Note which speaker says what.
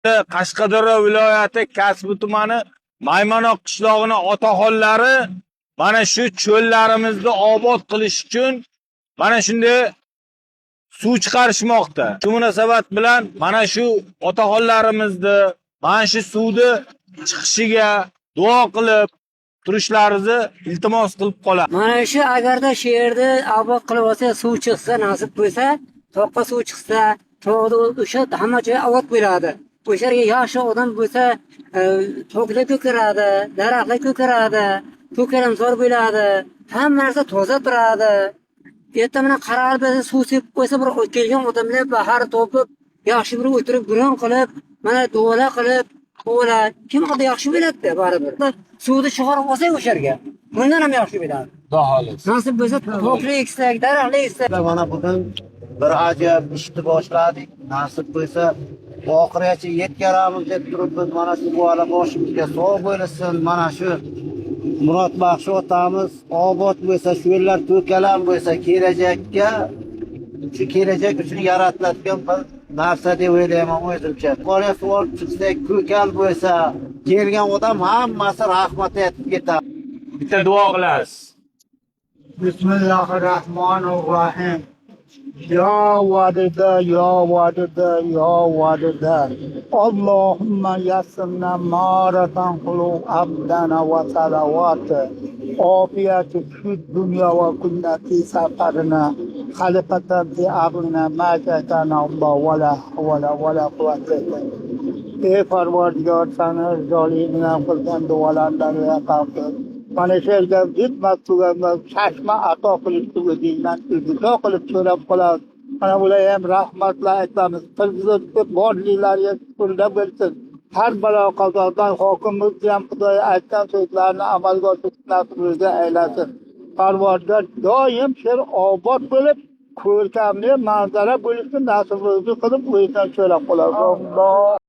Speaker 1: Qashqadaryo viloyati Kasbi tumani Maymanoq qishlog'ining otaxonlari mana shu cho'llarimizni obod qilish uchun mana shunday suv chiqarishmoqda. Shu munosabat bilan mana shu otaxonlarimizni mana shu suvni chiqishiga duo qilib turishlaringizni iltimos qilib qolamiz.
Speaker 2: Mana shu agarda shu yerda obod qilib olsa, suv chiqsa, nasib bo'lsa, toqqa suv chiqsa, tog'da o'sha hamma joy obod bo'ladi. O'sha yerga yoshi odam bo'lsa, tog'lar ko'karadi, daraxtlar ko'karadi, ko'kalamzor bo'ladi, hamma narsa toza turadi. Erta mana qaralib suv sepib qo'ysa, bir kelgan odamlar bahar topib, yaxshi bir o'tirib guron qilib, mana duolar qilib, qo'ylar kim qildi yaxshi bo'ladi baribir. Suvni chiqarib olsak o'sha yerga, bundan ham yaxshi bo'ladi.
Speaker 1: Xudo xohlasa.
Speaker 2: Nasib bo'lsa, tog'lar eksak, daraxtlar eksak.
Speaker 3: Mana bugun bir ajoyib ishni boshladik. Nasib bo'lsa, oxirigacha yetkazamiz deb turibmiz. Mana shu bola boshimizga sog' bo'lsin. Mana shu Murodbaxsh otamiz obod bo'lsa, shu yerlar to'kalam bo'lsa, kelajakka shu kelajak uchun yaratiladigan bir narsa deb o'ylayman o'zimcha. Qora suv chiqsa, ko'kal bo'lsa, kelgan odam hammasi rahmat aytib ketadi.
Speaker 1: Bitta duo qilasiz.
Speaker 4: Bismillahirrahmanirrahim. Ya vadida, ya vadida, ya vadida. Allahumma yassirna maratan qulu abdana wa salavati. Afiyati fid dunya wa kullati safarina. Khalifatan fi ablina ma'atana Allah wa la quwwata illa billah. Ey Parvardigor, sana zolimlar qilgan duolardan qabul. Mana shu yerga bitmas tuganlar chashma ato qilishni o'zingdan iltijo qilib so'rab qolamiz. Mana bular ham rahmatlar aytamiz. Prezidentga borliklariga shukrda bo'lsin. Har balo qazodan hokimimiz ham Xudoy aytgan so'zlarni amalga oshirishni aylasin. Parvardigor doim sher obod bo'lib, ko'rkamli manzara bo'lishni nasib qilib o'zidan so'rab qolamiz.